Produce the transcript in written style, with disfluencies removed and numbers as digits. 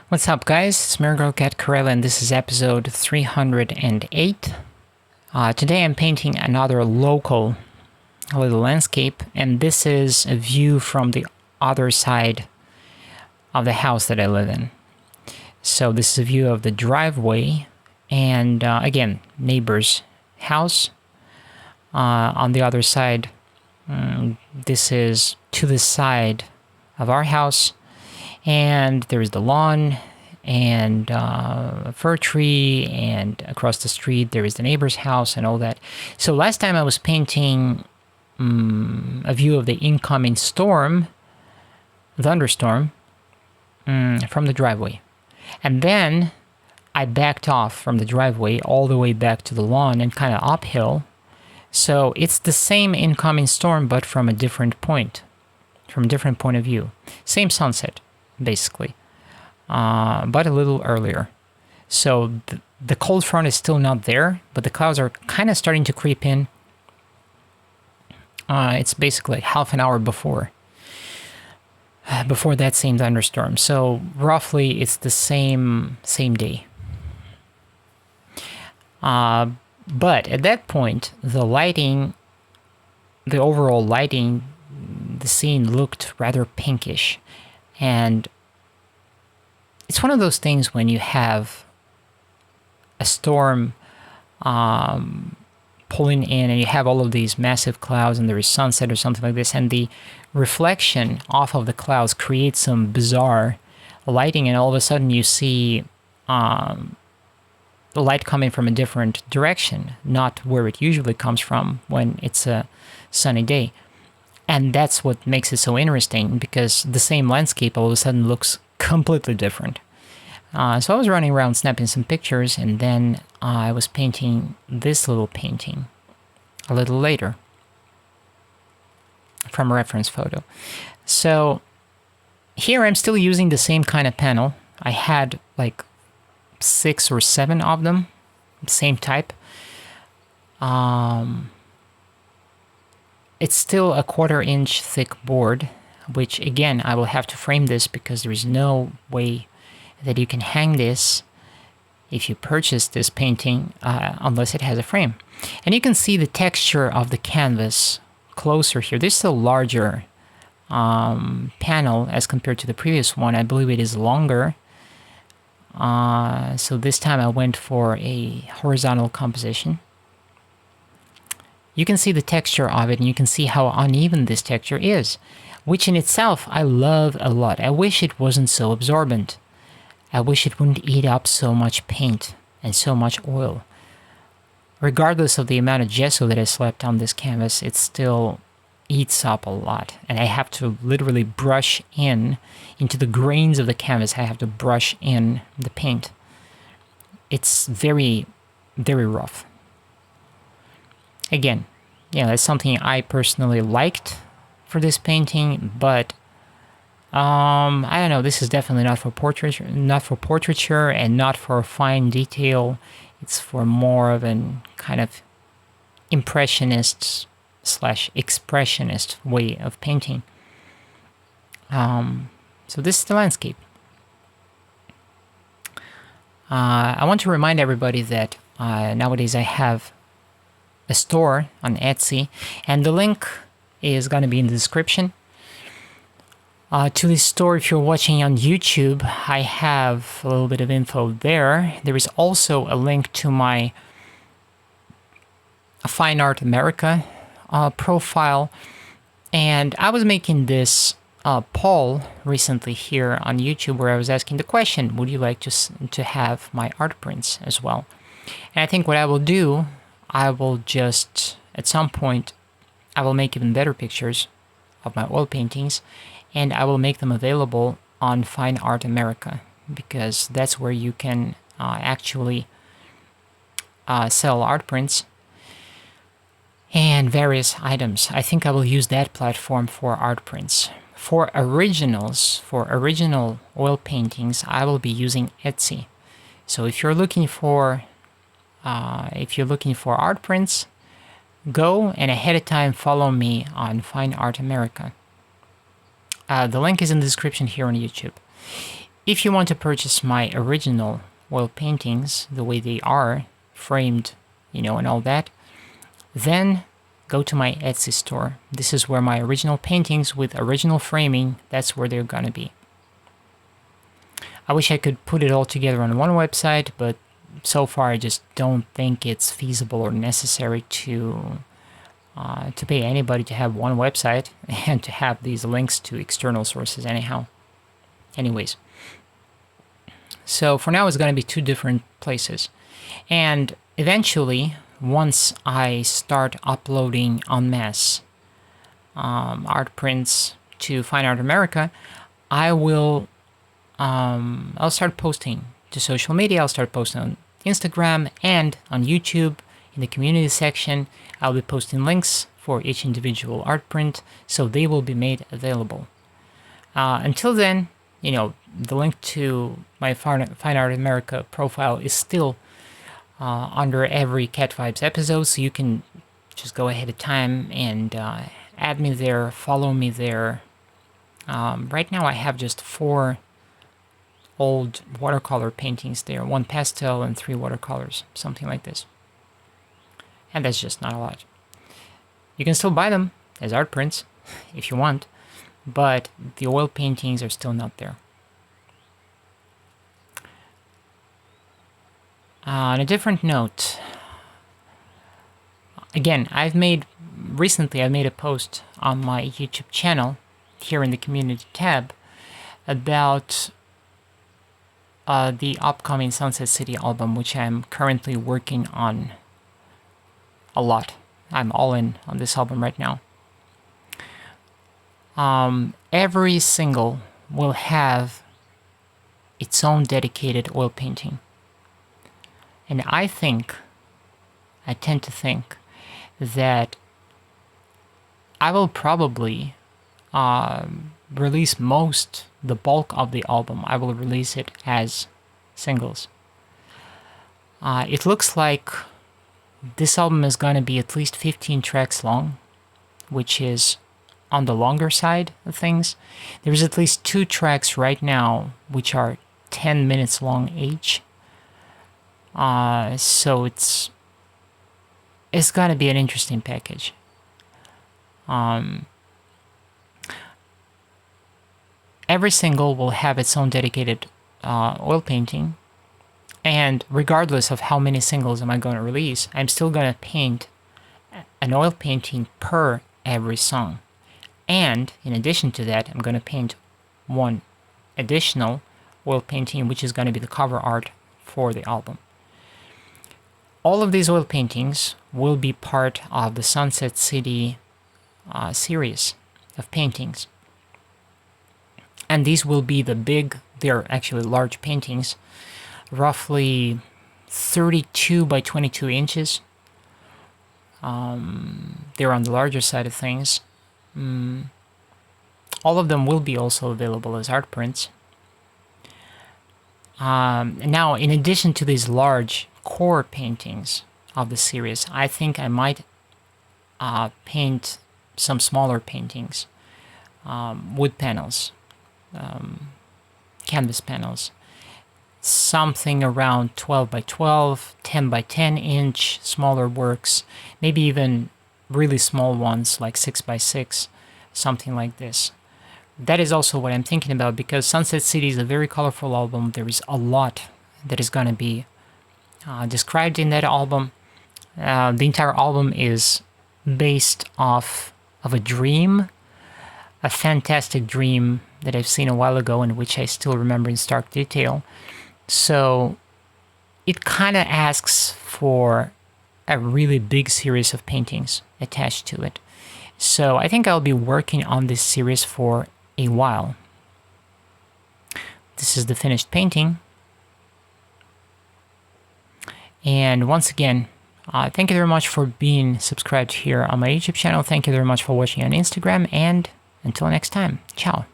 What's up, guys? It's Cat Corelli, and this is episode 308. Today I'm painting another local little landscape, and this is a view from the other side of the house that I live in. So this is a view of the driveway, and again, neighbor's house. On the other side, this is to the side of our house. And there is the lawn and a fir tree, and across the street there is the neighbor's house and all that. So last time I was painting a view of the incoming storm, thunderstorm, from the driveway. And then I backed off from the driveway all the way back to the lawn and kind of uphill. So it's the same incoming storm, but from a different point, from a different point of view. Same sunset, basically, but a little earlier. So the cold front is still not there, but the clouds are kind of starting to creep in. It's basically half an hour before that same thunderstorm. So roughly it's the same day. But at that point, the overall lighting, the scene looked rather pinkish. And it's one of those things when you have a storm pulling in and you have all of these massive clouds and there is sunset or something like this, and the reflection off of the clouds creates some bizarre lighting, and all of a sudden you see the light coming from a different direction, not where it usually comes from when it's a sunny day. And that's what makes it so interesting, because the same landscape all of a sudden looks completely different. So I was running around snapping some pictures, and then I was painting this little painting a little later from a reference photo. So here I'm still using the same kind of panel. I had like 6 or 7 of them, same type. It's still a 1/4 inch thick board, which again, I will have to frame this because there is no way that you can hang this if you purchase this painting unless it has a frame. And you can see the texture of the canvas closer here. This is a larger panel as compared to the previous one. I believe it is longer. So this time I went for a horizontal composition. You can see the texture of it, and you can see how uneven this texture is, which in itself I love a lot. I wish it wasn't so absorbent. I wish it wouldn't eat up so much paint and so much oil. Regardless of the amount of gesso that I slapped on this canvas, it still eats up a lot. And I have to literally brush into the grains of the canvas. I have to brush in the paint. It's very, very rough. Again, yeah, that's something I personally liked for this painting, but I don't know. This is definitely not for portraiture, and not for fine detail. It's for more of an kind of impressionist / expressionist way of painting. So this is the landscape. I want to remind everybody that nowadays I have a store on Etsy, and the link is going to be in the description. To this store, if you're watching on YouTube, I have a little bit of info there. There is also a link to my Fine Art America profile, and I was making this poll recently here on YouTube where I was asking the question, would you like to have my art prints as well? And I think what I will do, I will just, at some point, I will make even better pictures of my oil paintings, and I will make them available on Fine Art America, because that's where you can actually sell art prints and various items. I think I will use that platform for art prints. For originals, for original oil paintings, I will be using Etsy. So if you're looking for art prints, go and ahead of time follow me on Fine Art America. The link is in the description here on YouTube. If you want to purchase my original oil paintings, the way they are, framed, and all that, then go to my Etsy store. This is where my original paintings with original framing, that's where they're gonna be. I wish I could put it all together on one website, but so far I just don't think it's feasible or necessary to pay anybody to have one website and to have these links to external sources anyways. So for now it's going to be two different places. And eventually, once I start uploading en masse art prints to Fine Art America, I'll start posting to social media. I'll start posting on Instagram and on YouTube. In the community section, I'll be posting links for each individual art print, so they will be made available. Until then, the link to my Fine Art America profile is still under every Cat Vibes episode, so you can just go ahead of time and add me there, follow me there. Right now I have just 4 old watercolor paintings there, 1 pastel and 3 watercolors, something like this. And that's just not a lot. You can still buy them as art prints if you want, but the oil paintings are still not there. On a different note, again, recently I made a post on my YouTube channel, here in the community tab, about the upcoming Sunset City album, which I'm currently working on a lot. I'm all in on this album right now. Every single will have its own dedicated oil painting. And I tend to think that I will probably release the bulk of the album. I will release it as singles. It looks like this album is going to be at least 15 tracks long, which is on the longer side of things. There's at least 2 tracks right now which are 10 minutes long each. So it's going to be an interesting package. Every single will have its own dedicated oil painting, and regardless of how many singles am I going to release, I'm still going to paint an oil painting per every song. And in addition to that, I'm going to paint 1 additional oil painting, which is going to be the cover art for the album. All of these oil paintings will be part of the Sunset City series of paintings. And these will be they're actually large paintings, roughly 32 by 22 inches. They're on the larger side of things. All of them will be also available as art prints. Now, in addition to these large core paintings of the series, I think I might paint some smaller paintings, wood panels, canvas panels, something around 12 by 12, 10 by 10 inch smaller works, maybe even really small ones like 6 by 6, something like this. That is also what I'm thinking about, because Sunset City is a very colorful album. There is a lot that is going to be described in that album. The entire album is based off of a dream, a fantastic dream that I've seen a while ago and which I still remember in stark detail. So it kind of asks for a really big series of paintings attached to it. So I think I'll be working on this series for a while. This is the finished painting. And once again, thank you very much for being subscribed here on my YouTube channel. Thank you very much for watching on Instagram, and until next time, ciao.